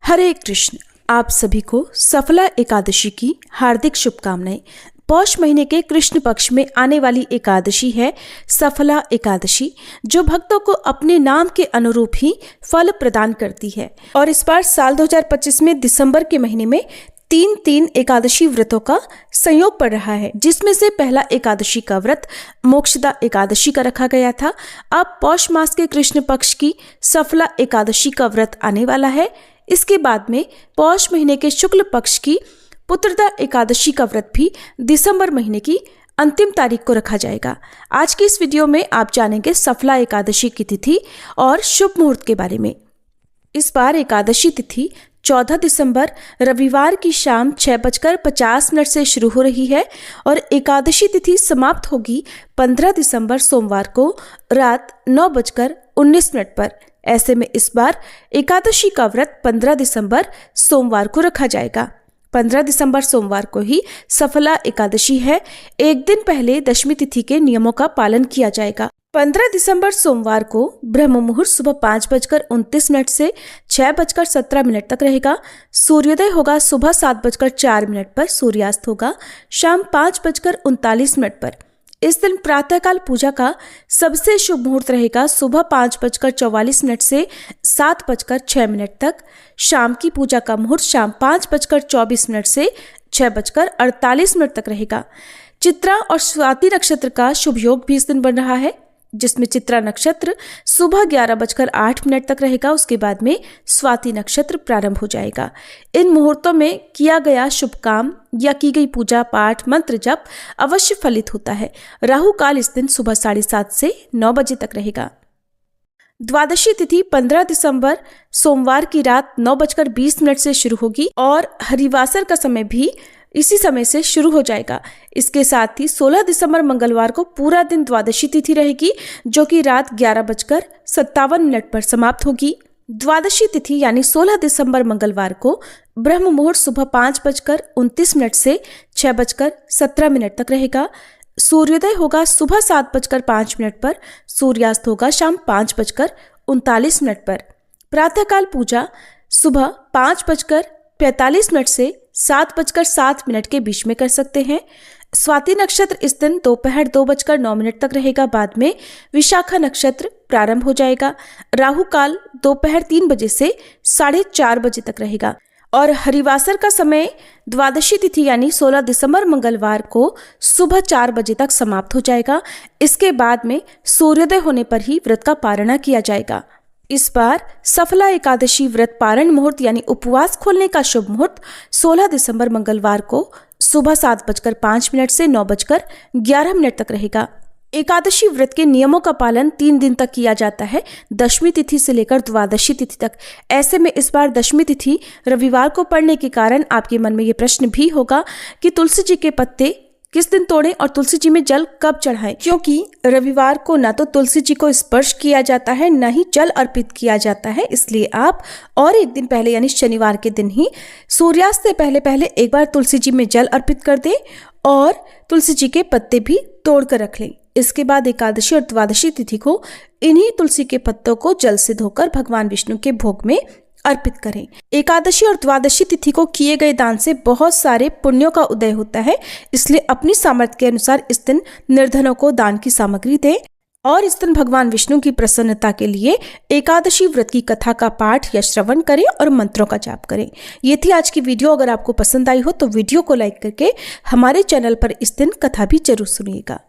हरे कृष्ण। आप सभी को सफला एकादशी की हार्दिक शुभकामनाएं। पौष महीने के कृष्ण पक्ष में आने वाली एकादशी है सफला एकादशी, जो भक्तों को अपने नाम के अनुरूप ही फल प्रदान करती है। और इस बार साल 2025 में दिसंबर के महीने में तीन एकादशी व्रतों का संयोग पड़ रहा है, जिसमें से पहला एकादशी का व्रत मोक्षदा एकादशी का रखा गया था। अब पौष मास के कृष्ण पक्ष की सफला एकादशी का व्रत आने वाला है। इसके बाद में पौष महीने के शुक्ल पक्ष की पुत्रदा एकादशी का व्रत भी दिसंबर महीने की अंतिम तारीख को रखा जाएगा। आज की इस वीडियो में आप जानेंगे सफला एकादशी की तिथि और शुभ मुहूर्त के बारे में। इस बार एकादशी तिथि 14 दिसंबर रविवार की शाम 6:50 से शुरू हो रही है और एकादशी तिथि समाप्त होगी 15 दिसंबर सोमवार को रात 9:19 पर। ऐसे में इस बार एकादशी का व्रत 15 दिसंबर सोमवार को रखा जाएगा। 15 दिसंबर सोमवार को ही सफला एकादशी है। एक दिन पहले दशमी तिथि के नियमों का पालन किया जाएगा। 15 दिसंबर सोमवार को ब्रह्म मुहूर्त सुबह 5:29 से 6:17 तक रहेगा। सूर्योदय होगा सुबह 7:04 पर, सूर्यास्त होगा शाम 5:39 पर। इस दिन प्रातःकाल पूजा का सबसे शुभ मुहूर्त रहेगा सुबह 5:44 से 7:06 तक। शाम की पूजा का मुहूर्त शाम 5:24 से 6:48 तक रहेगा। चित्रा और स्वाति नक्षत्र का शुभ योग भी इस दिन बन रहा है, जिसमें चित्रा नक्षत्र सुबह 11:08 तक रहेगा। उसके बाद में स्वाति नक्षत्र प्रारंभ हो जाएगा। इन मुहूर्तों में किया गया शुभ काम या की गई पूजा पाठ मंत्र जप अवश्य फलित होता है। राहु काल इस दिन सुबह 7:30 से 9 बजे तक रहेगा। द्वादशी तिथि 15 दिसंबर सोमवार की रात 9:20 से शुरू होगी और हरिवासर का समय भी इसी समय से शुरू हो जाएगा। इसके साथ ही 16 दिसंबर मंगलवार को पूरा दिन द्वादशी तिथि रहेगी, जो कि रात 11:57 पर समाप्त होगी। द्वादशी तिथि यानी 16 दिसंबर मंगलवार को ब्रह्म मुहूर्त सुबह 5:29 से 6:17 तक रहेगा। सूर्योदय होगा सुबह 7:05 पर, सूर्यास्त होगा शाम 5:39 पर। प्रातःकाल पूजा सुबह 5:45 से 7:07 के बीच में कर सकते हैं। स्वाति नक्षत्र इस दिन दोपहर 2:09 तक रहेगा। बाद में विशाखा नक्षत्र प्रारंभ हो जाएगा। राहु काल दोपहर 3 बजे से 4:30 बजे तक रहेगा और हरिवासर का समय द्वादशी तिथि यानी 16 दिसंबर मंगलवार को सुबह 4 बजे तक समाप्त हो जाएगा। इसके बाद में सूर्योदय होने पर ही व्रत का पारणा किया जाएगा। इस बार सफला एकादशी व्रत पारण मुहूर्त यानी उपवास खोलने का शुभ मुहूर्त 16 दिसंबर मंगलवार को सुबह 7:05 से 9:11 तक रहेगा। एकादशी व्रत के नियमों का पालन 3 दिन तक किया जाता है, दशमी तिथि से लेकर द्वादशी तिथि तक। ऐसे में इस बार दशमी तिथि रविवार को पड़ने के कारण आपके मन में ये प्रश्न भी होगा कि तुलसी जी के पत्ते किस दिन तोड़ें और तुलसी जी में जल कब चढ़ाएं, क्योंकि रविवार को ना तो तुलसी जी को स्पर्श किया जाता है, न ही जल अर्पित किया जाता है। इसलिए आप और एक दिन पहले यानी शनिवार के दिन ही सूर्यास्त से पहले एक बार तुलसी जी में जल अर्पित कर दें और तुलसी जी के पत्ते भी तोड़ कर रख लें। इसके बाद एकादशी और द्वादशी तिथि को इन्हीं तुलसी के पत्तों को जल से धोकर भगवान विष्णु के भोग में अर्पित करें। एकादशी और द्वादशी तिथि को किए गए दान से बहुत सारे पुण्यों का उदय होता है, इसलिए अपनी सामर्थ्य के अनुसार इस दिन निर्धनों को दान की सामग्री दें और इस दिन भगवान विष्णु की प्रसन्नता के लिए एकादशी व्रत की कथा का पाठ या श्रवण करें और मंत्रों का जाप करें। ये थी आज की वीडियो। अगर आपको पसंद आई हो तो वीडियो को लाइक करके हमारे चैनल पर इस दिन कथा भी जरूर सुनिएगा।